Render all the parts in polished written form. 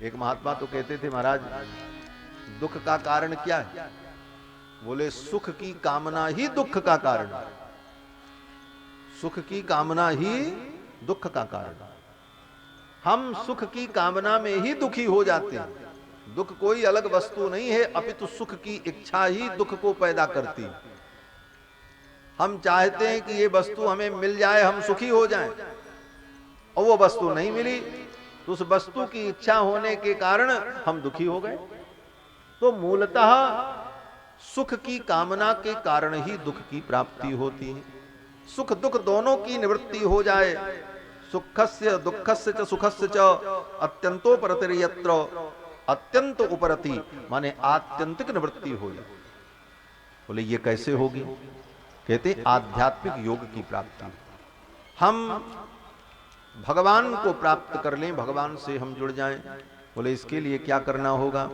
एक महात्मा तो कहते थे, महाराज दुख का कारण क्या है? बोले सुख की कामना ही दुख का कारण है। सुख की कामना ही दुख का कारण है। हम सुख की कामना में ही दुखी हो जाते हैं। दुख कोई अलग वस्तु नहीं है, अपितु सुख की इच्छा ही दुख को पैदा करती है। हम चाहते हैं कि ये वस्तु हमें मिल जाए, हम सुखी हो जाएं, और वो वस्तु नहीं मिली तो उस वस्तु की इच्छा होने के कारण हम दुखी हो गए। तो मूलतः सुख की कामना के कारण ही दुख की प्राप्ति होती है। सुख दुख दोनों की निवृत्ति हो जाए, सुखस्य दुखस्य च सुखस्य च अत्यंतोपरतिर्यत्र, अत्यंत उपरति माने आत्यंतिक निवृत्ति हो जाए। बोले ये कैसे होगी? कहते आध्यात्मिक योग की प्राप्ति। हम भगवान को प्राप्त कर लें, भगवान से हम जुड़ जाएं। बोले इसके लिए क्या करना होगा?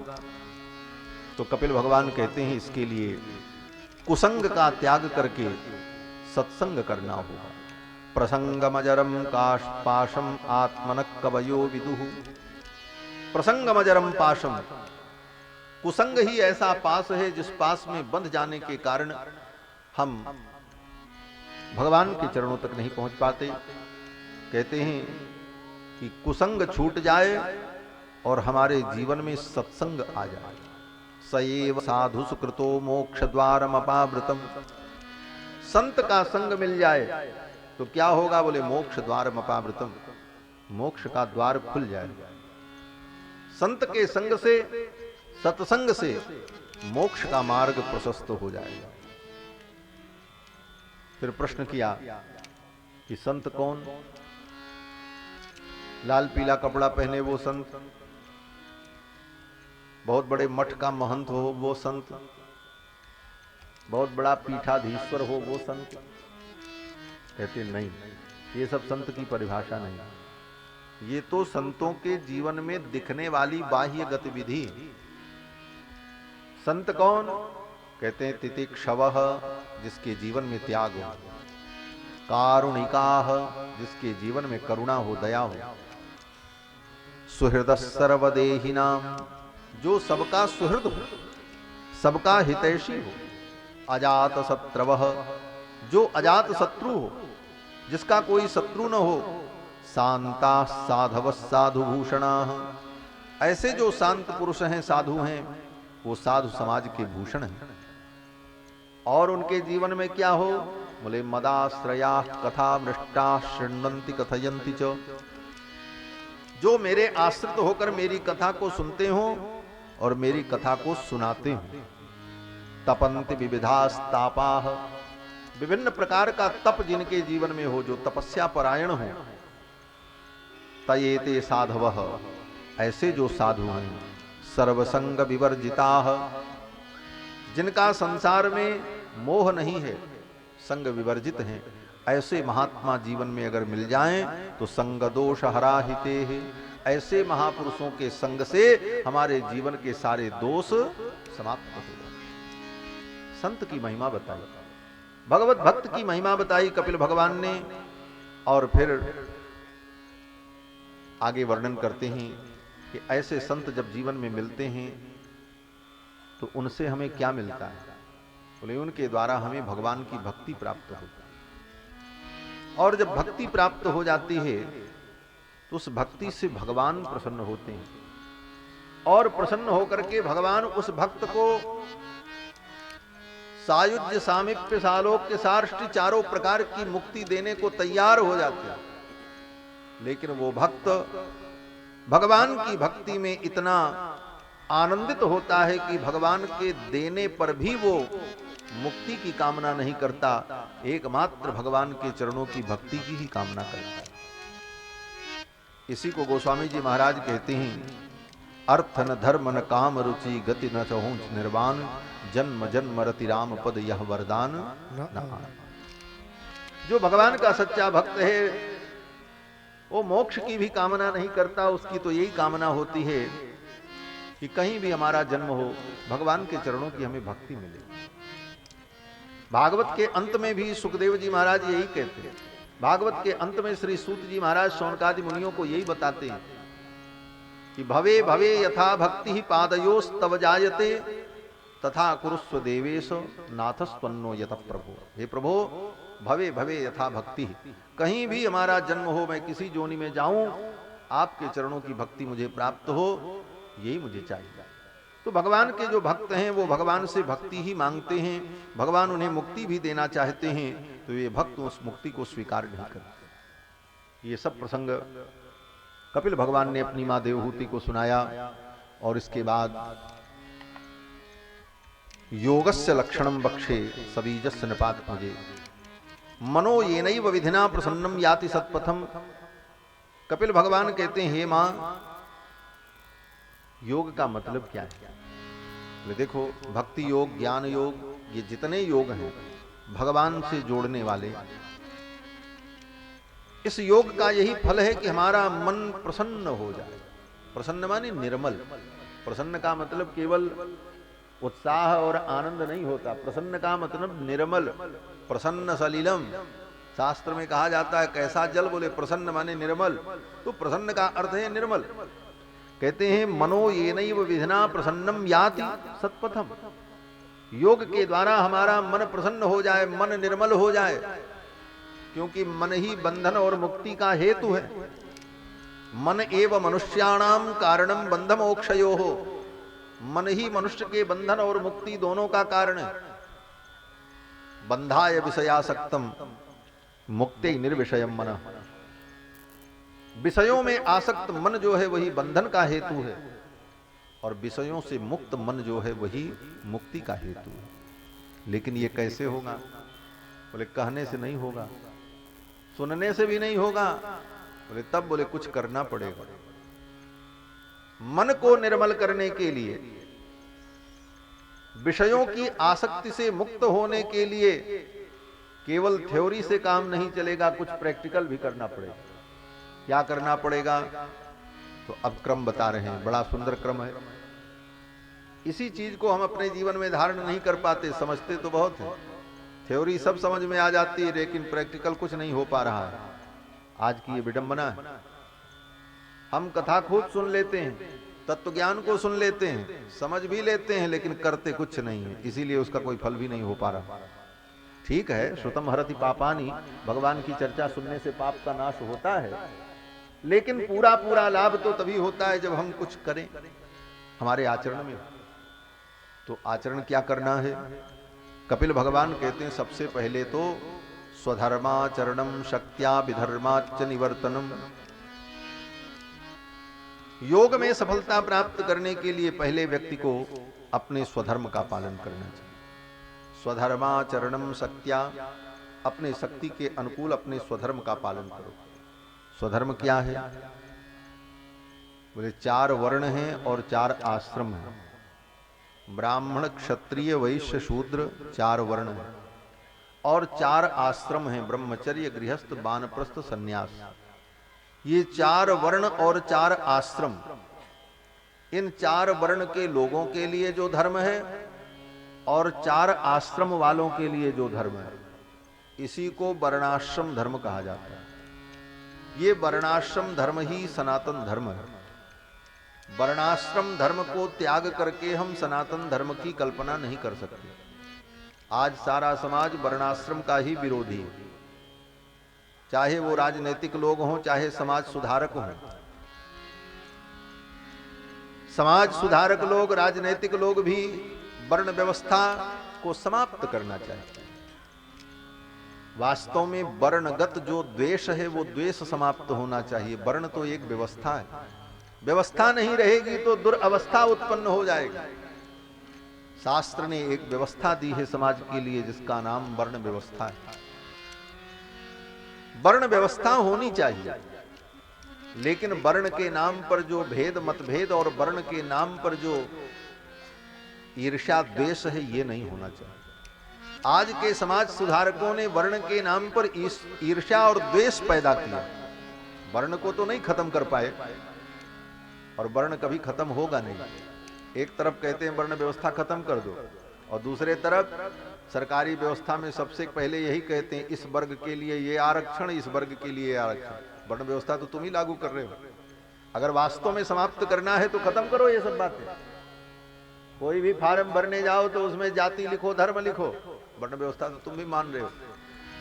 तो कपिल भगवान कहते हैं इसके लिए कुसंग का त्याग करके सत्संग करना होगा। प्रसंगमजरम पाशम आत्मनक कवयो विदुः। प्रसंगमजरम पाशम, कुसंग ही ऐसा पास है जिस पास में बंध जाने के कारण हम भगवान के चरणों तक नहीं पहुंच पाते। कहते हैं कि कुसंग छूट जाए और हमारे जीवन में सत्संग आ जाए। सएव साधु सुकृतो मोक्ष द्वारम अपावृतम। संत का संग मिल जाए तो क्या होगा? बोले मोक्ष द्वारम अपावृतम, मोक्ष का द्वार खुल जाएगा। संत के संग से, सत्संग से मोक्ष का मार्ग प्रशस्त हो जाएगा। फिर प्रश्न किया कि संत कौन? लाल पीला कपड़ा पहने वो संत, बहुत बड़े मठ का महंत हो वो संत, बहुत बड़ा पीठाधीश्वर हो वो संत? कहते नहीं, ये सब संत की परिभाषा नहीं। ये तो संतों के जीवन में दिखने वाली बाह्य गतिविधि। संत कौन? कहते हैं तितिक्षवः, जिसके जीवन में त्याग हो, कारुणिकाः, जिसके जीवन में करुणा हो, दया हो, सुहृद सर्वदेहिनाम, जो सबका सुहृद हो, सबका हितैषी हो, अजात शत्रवः, जो अजात शत्रु हो, जिसका कोई शत्रु न हो, शांता साधव साधुभूषणाः, ऐसे जो शांत पुरुष हैं, साधु हैं, वो साधु समाज के भूषण हैं। और उनके जीवन में क्या हो? बोले मदाश्रया कथा मृष्टा शृण्वन्ति कथयन्ति च, जो मेरे आश्रित होकर मेरी कथा को सुनते हो और मेरी कथा को सुनाते हो। तपन्ति विविधास्तापाः, विभिन्न प्रकार का तप जिनके जीवन में हो, जो तपस्या परायण हो। तयेते साधवः, ऐसे जो साधु हैं। सर्वसंग विवर्जिताः, जिनका संसार में मोह नहीं है, संग विवर्जित हैं, ऐसे महात्मा जीवन में अगर मिल जाएं तो संग दोष हराहिते है। ऐसे महापुरुषों के संग से हमारे जीवन के सारे दोष समाप्त हो जाए। संत की महिमा बताई, भगवत भक्त की महिमा बताई कपिल भगवान ने। और फिर आगे वर्णन करते हैं कि ऐसे संत जब जीवन में मिलते हैं तो उनसे हमें क्या मिलता है? बोले उनके द्वारा हमें भगवान की भक्ति प्राप्त होती है। और जब भक्ति प्राप्त हो जाती है तो उस भक्ति से भगवान प्रसन्न होते हैं, और प्रसन्न होकर के भगवान उस भक्त को सायुज्य सामीप्य सालोक्य सार्ष्टि चारों प्रकार की मुक्ति देने को तैयार हो जाते हैं। लेकिन वो भक्त भगवान की भक्ति में इतना आनंदित होता है कि भगवान के देने पर भी वो मुक्ति की कामना नहीं करता, एकमात्र भगवान के चरणों की भक्ति की ही कामना करता है। इसी को गोस्वामी जी महाराज कहते हैं, अर्थ न धर्म न काम रुचि गति न चहुंच निर्वाण, जन्म जन्म रति राम पद यह वरदान न आन। जो भगवान का सच्चा भक्त है वो मोक्ष की भी कामना नहीं करता, उसकी तो यही कामना होती है कि कहीं भी हमारा जन्म हो, भगवान के चरणों की हमें भक्ति मिले। भागवत के अंत में भी सुखदेव जी महाराज यही कहते हैं। भागवत के अंत में श्री सूत जी महाराज शौनकादि मुनियों को यही बताते हैं कि भवे भवे यथा भक्ति पादयोस्तव जायते तथा कुरुस्व देवेश नाथस्वन्नो यत प्रभो। हे प्रभो, भवे भवे यथा भक्ति, कहीं भी हमारा जन्म हो, मैं किसी जोनि में जाऊं, आपके चरणों की भक्ति मुझे प्राप्त हो, यही मुझे चाहिए। तो भगवान के जो भक्त हैं वो भगवान से भक्ति ही मांगते हैं, भगवान उन्हें मुक्ति भी देना चाहते हैं, तो ये भक्त उस मुक्ति को स्वीकार नहीं करते। ये सब प्रसंग कपिल भगवान ने अपनी मां देवहूति को सुनाया। और इसके बाद योगस्य लक्षणम बक्षे सबीजस्य निपात मुझे मनो येनैव विधिना प्रसन्नम याति सत्पथम। कपिल भगवान कहते हैं, हे मां, योग का मतलब क्या है? देखो, भक्ति योग, ज्ञान योग, ये जितने योग हैं भगवान से जोड़ने वाले, इस योग का यही फल है कि हमारा मन प्रसन्न हो जाए। प्रसन्न माने निर्मल। प्रसन्न का मतलब केवल उत्साह और आनंद नहीं होता, प्रसन्न का मतलब निर्मल। प्रसन्न सलिलम, शास्त्र में कहा जाता है कैसा जल, बोले प्रसन्न माने निर्मल, तो प्रसन्न का अर्थ है निर्मल। कहते हैं मनो येनैव विधिना प्रसन्नम याति सत्पथम। योग के द्वारा हमारा मन प्रसन्न हो जाए, मन निर्मल हो जाए, क्योंकि मन ही बंधन और मुक्ति का हेतु है। मन एव मनुष्याणाम कारणम बंध मोक्षयोः। मन ही मनुष्य के बंधन और मुक्ति दोनों का कारण है। बंधाय विषयासक्तम मुक्ति निर्विषयम मन। विषयों में आसक्त मन जो है वही बंधन का हेतु है, और विषयों से मुक्त मन जो है वही मुक्ति का हेतु है। लेकिन ये कैसे होगा? बोले कहने से नहीं होगा, सुनने से भी नहीं होगा, बोले तब बोले कुछ करना पड़ेगा। मन को निर्मल करने के लिए, विषयों की आसक्ति से मुक्त होने के लिए केवल थ्योरी से काम नहीं चलेगा, कुछ प्रैक्टिकल भी करना पड़ेगा। क्या करना पड़ेगा? तो अब क्रम बता रहे हैं, बड़ा सुंदर क्रम है। इसी चीज को हम अपने जीवन में धारण नहीं कर पाते, समझते तो बहुत है, थ्योरी सब समझ में आ जाती है, लेकिन प्रैक्टिकल कुछ नहीं हो पा रहा है। आज की ये विडंबना है। हम कथा खूब सुन लेते हैं, तत्व ज्ञान को सुन लेते हैं, समझ भी लेते हैं, लेकिन करते कुछ नहीं है, इसीलिए उसका कोई फल भी नहीं हो पा रहा। ठीक है, श्रुतम हरति पापानि, भगवान की चर्चा सुनने से पाप का नाश होता है, लेकिन पूरा पूरा लाभ तो तभी होता है जब हम कुछ करें हमारे आचरण में। तो आचरण क्या करना है? कपिल भगवान कहते हैं सबसे पहले तो स्वधर्माचरणम शक्त्या विधर्माच निवर्तनम। योग में सफलता प्राप्त करने के लिए पहले व्यक्ति को अपने स्वधर्म का पालन करना चाहिए। स्वधर्माचरणम शक्त्या, अपने शक्ति के अनुकूल अपने स्वधर्म का पालन करो। स्वधर्म क्या है? बोले 4 वर्ण हैं और 4 आश्रम हैं। ब्राह्मण, क्षत्रिय, वैश्य, शूद्र 4 वर्ण हैं, और 4 आश्रम हैं, ब्रह्मचर्य, गृहस्थ, वानप्रस्थ, सन्यास। ये 4 वर्ण और 4 आश्रम, इन 4 वर्ण के लोगों के लिए जो धर्म है और 4 आश्रम वालों के लिए जो धर्म है, इसी को वर्णाश्रम धर्म कहा जाता है। ये वर्णाश्रम धर्म ही सनातन धर्म है। वर्णाश्रम धर्म को त्याग करके हम सनातन धर्म की कल्पना नहीं कर सकते। आज सारा समाज वर्णाश्रम का ही विरोधी है, चाहे वो राजनीतिक लोग हों, चाहे समाज सुधारक हों। समाज सुधारक लोग, राजनीतिक लोग भी वर्ण व्यवस्था को समाप्त करना चाहते हैं। वास्तव में वर्णगत जो द्वेष है वो द्वेष समाप्त होना चाहिए। वर्ण तो एक व्यवस्था है, व्यवस्था नहीं रहेगी तो दुर्अवस्था उत्पन्न हो जाएगी। शास्त्र ने एक व्यवस्था दी है समाज के लिए जिसका नाम वर्ण व्यवस्था है। वर्ण व्यवस्था होनी चाहिए, लेकिन वर्ण के नाम पर जो भेद मतभेद और वर्ण के नाम पर जो ईर्ष्या द्वेष है ये नहीं होना चाहिए। आज के समाज सुधारकों ने वर्ण के नाम पर ईर्ष्या और द्वेष पैदा किया। वर्ण को तो नहीं खत्म कर पाए, और वर्ण कभी खत्म होगा नहीं। एक तरफ कहते हैं वर्ण व्यवस्था खत्म कर दो, और दूसरे तरफ सरकारी व्यवस्था में सबसे पहले यही कहते हैं इस वर्ग के लिए ये आरक्षण, इस वर्ग के लिए आरक्षण। वर्ण व्यवस्था तो तुम ही लागू कर रहे हो। अगर वास्तव में समाप्त करना है तो खत्म करो ये सब बातें। कोई भी फार्म भरने जाओ तो उसमें जाति लिखो, धर्म लिखो, वर्ण व्यवस्था तो तुम भी मान रहे हो।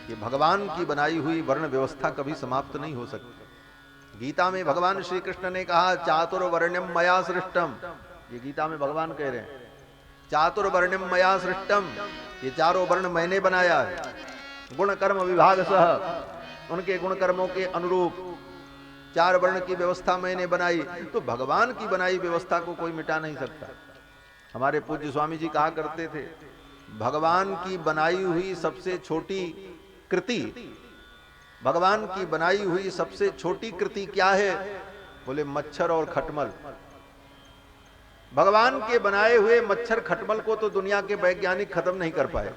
ये भगवान की बनाई हुई वर्ण व्यवस्था कभी समाप्त नहीं हो सकती। गीता में भगवान श्री कृष्ण ने कहा चातुर्वर्ण्यम मया सृष्टम, ये गीता में भगवान कह रहे हैं चातुर्वर्ण्यम मया सृष्टम, ये चारों वर्ण मैंने बनाया है। गुण कर्म विभाग सह, उनके गुण कर्मों के अनुरूप चार वर्ण की व्यवस्था मैंने बनाई। तो भगवान की बनाई व्यवस्था को कोई मिटा नहीं सकता। हमारे पूज्य स्वामी जी कहा करते थे भगवान की बनाई हुई सबसे छोटी कृति, भगवान की बनाई हुई सबसे छोटी कृति क्या है? बोले मच्छर और खटमल। भगवान के बनाए हुए मच्छर खटमल को तो दुनिया के वैज्ञानिक खत्म नहीं कर पाए।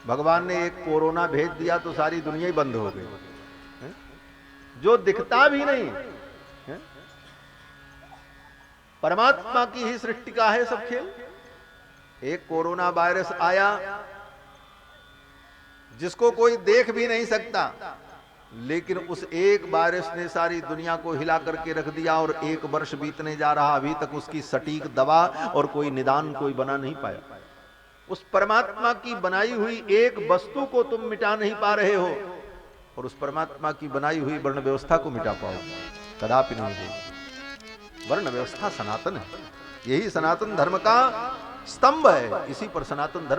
भगवान ने एक कोरोना भेज दिया तो सारी दुनिया ही बंद हो गई, जो दिखता भी नहीं। परमात्मा की ही सृष्टि का है सब खेल। एक कोरोना वायरस आया जिसको कोई देख भी नहीं सकता, लेकिन उस एक वायरस ने सारी दुनिया को हिला करके रख दिया और 1 वर्ष बीतने जा रहा, अभी तक उसकी सटीक दवा और कोई निदान कोई बना नहीं पाया। उस परमात्मा की बनाई हुई एक वस्तु को तुम मिटा नहीं पा रहे हो और उस परमात्मा की बनाई हुई वर्ण व्यवस्था को मिटा पाओ कदापि नहीं होगी। वर्ण व्यवस्था सनातन है, यही सनातन धर्म का स्तंभ है, इसी पर सनातन धर्म